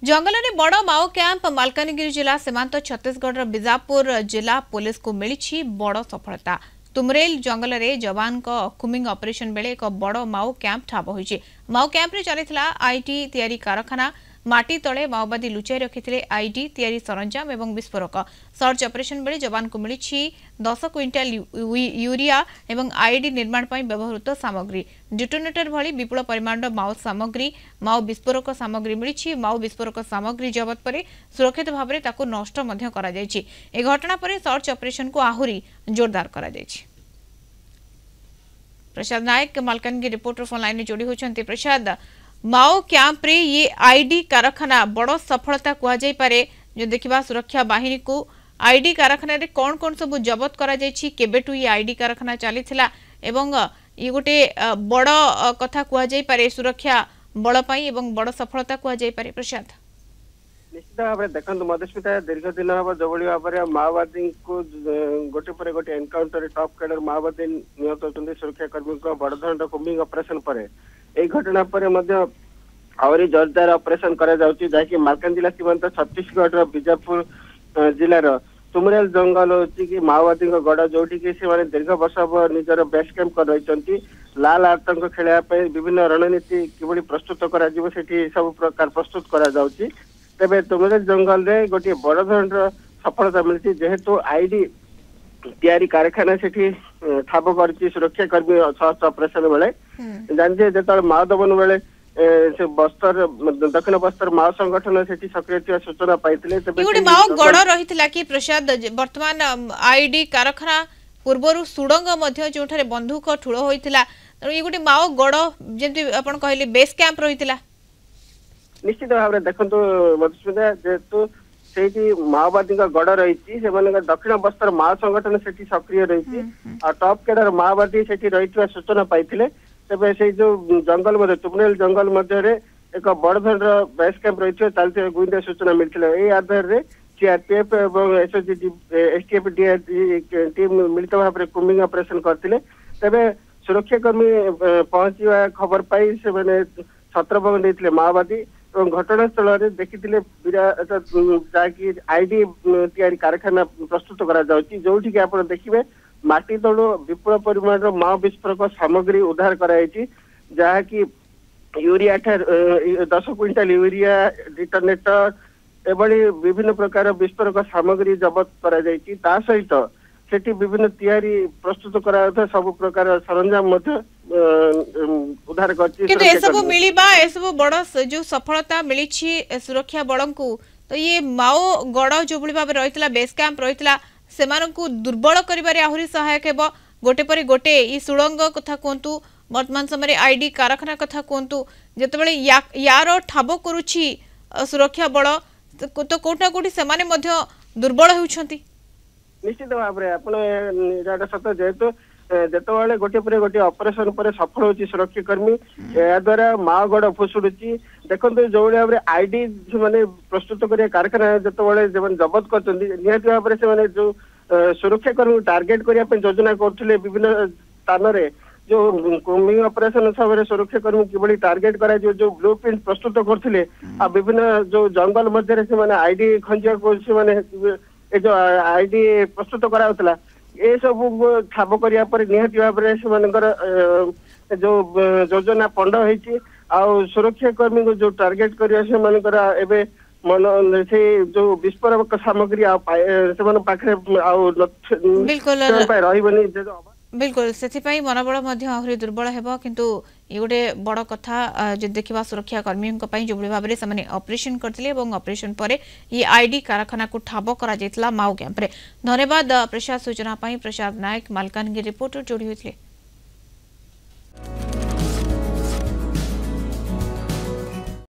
जंगल में बड़ माओ कैंप मालकानगिरी जिला सीमांत छत्तीसगढ़ बीजापुर जिला पुलिस को मिली बड़ सफलता। तुमरेल जंगल में जवान कुमिंग ऑपरेशन बेले एक बड़ माओ कैंप ठाब होइछि। माओ कैंप रे चलिथिला आईडी तैयारी कारखाना। माटी तले माओवादी लुचाई रखिथिले आईडी तैयारी सरंजाम एवं विस्फोरक। सर्च ऑपरेशन बेले जवान को मिली 10 क्विंटाल यूरिया एवं आईडी निर्माण पर व्यवहृत सामग्री, डिटोनेटर भली विपुल परिमाण माओ सामग्री, माओ विस्फोरक सामग्री मिली। माओ विस्फोरक सामग्री जबत पर सुरक्षित भाव में ताकू नष्ट करा जायछि। ए घटना पर सर्च ऑपरेशन को आहुरी जोरदार करा जायछि। प्रसाद नायक मालकानगिरी रिपोर्टर फोन लाइन में जोड़ी होती। प्रसाद, माओ कैंप रे ये आईडी कारखाना बड़ सफलता कह जाय पारे। जो देखिबा सुरक्षा बाहिनी को आईडी कारखाना रे कौन कौन सब जबत करा जायछि, केबेटू ये आईडी कारखाना चलीथिला एवं ये गोटे बड़ कथा कह जाय पारे सुरक्षा बड़ पई एवं बड़ सफलता कह जाय पारे। प्रसाद, निश्चित भाव में देखो मधुस्मिता दीर्घ दिन हम जो भाव में माओवादी को गोटे पर गोटे एनकाउंटर टॉप कैडर माओवादी निहत होती सुरक्षा कर्मी को बड़ धरण कुम्बिंग ऑपरेशन पर यही घटना पर आहरी जोरदार ऑपरेशन करा जाउची, जाकि मालकान जिला सीमांत छत्तीसगढ़ बीजापुर जिलार तुमरेल जंगल होची कि माओवादी गड़ जोटी कि से दीर्घ वर्ष निजर बेस कैंप कर रही लाल आतंक खेलिया विभिन्न रणनीति किभली प्रस्तुत करा जिवो सेठी सब प्रकार प्रस्तुत करा जाउची। तेबे तुमरेल जंगल रे गोटे बड़ धरण सफलता मिली जेहेतु आईडी तैयारी कारखाना सेठी ठाब करची सुरक्षा कर्मी सर्च ऑपरेशन बेले जानते जो माओ दमन बेले से बस्तर दक्षिण बस्तर माओ संगठन सेठी सक्रिय सूचना पाइथिले। तबे माओ गड़ रहितला कि प्रसाद वर्तमान आईडी कारखाना पूर्वरु सुडंग मध्य जोठारे बंदूक ठुळ होइतिला, ये गोटे माओ गड़ जेंति आपण कहले बेस कैंप रहितला। निश्चित भाव में देखो मधुस्मिता जेहेतु से माओवादी गड़ रही दक्षिण बस्तर माओ संगठन से सक्रिय रही टॉप कैडर माओवादी से रही सूचना पाई तेज से जो जंगल मध्य तुमरेल जंगल मध्य एक बड़ धरण बेस कैंप रही चलते गुइंदा सूचना मिलता है। आधार में सीआरपीएफ और एसटीएफ टीम मिलित भाव में कुम्बिंग ऑपरेशन करते तेरे सुरक्षा कर्मी पहुंचा खबर पाई से छत्रभंग देते माओवादी घटनास्थल में देखी जहाँकि आईडी तैयारी कारखाना प्रस्तुत करा जाउची, जोठी कि आप देखिए माटी तलु विपुल परिमाण माओ विस्फोरक सामग्री उद्धार कराई, जहाँकि यूरिया 10 क्विंटाल यूरिया, डिटोनेटर एभली विभिन्न प्रकार विस्फोरक सामग्री जबत करा जायछि। ता सहित सेठी विभिन्न तैयारी प्रस्तुत करा सब प्रकार सरंजाम मध्य उद्धार करछि। किंतु ए सब मिलिबा ए सब बड़ जो सफलता मिली सुरक्षा बड़ को, तो ये माओ गड़ जो भली भाबे रहितला बेस कैंप रहितला सेमानकु दुर्बल करिबारे आहुरी सहायक हेबो। गोटे पर गोटे ई सुडंग कथा कोंतु वर्तमान समय आईडी कारखाना कथा कोंतु जेतेबेले यार ठाबो करूछि सुरक्षा बड़ तो कोठा कोठी सेमाने मध्य दुर्बल होउछंती। निश्चित भाव में आप सत जेहेतु जिते गोटे पर गोटे ऑपरेशन पर सफल होची सुरक्षा कर्मी या द्वारा माओ गड़ फुसुड़ी देखो जो भाव में आईडी से प्रस्तुत कर कारखाना जिते जबत कर निहत भाव में जो सुरक्षा कर्मी टार्गेट करने योजना करते विभिन्न स्थान में जो कुम्बिंग ऑपरेशन समय सुरक्षा कर्मी किभली टार्गेट करा जो ब्लू प्रिंट प्रस्तुत करते विभिन्न जो जंगल मध्य से आईडी खंजा को जो आईडी प्रस्तुत कराउतला ये सब ठाब करिया पर निहत भाव में जो योजना पंड होती सुरक्षा कर्मी को जो टार्गेट करिया से मन से जो विस्फोरक सामग्री पाखे बिल्कुल से मनोबल आहरी दुर्बल हेबो। किंतु ये गोटे बड़ कथा जो देखा सुरक्षा कर्मी जो भाव में ऑपरेशन करते ऑपरेशन पर ये आईडी कारखाना को ठाब करा माओ कैंप रे। धन्यवाद प्रसाद सूचना प्रसाद नायक मालकानगिरी रिपोर्टर जोड़ी होते।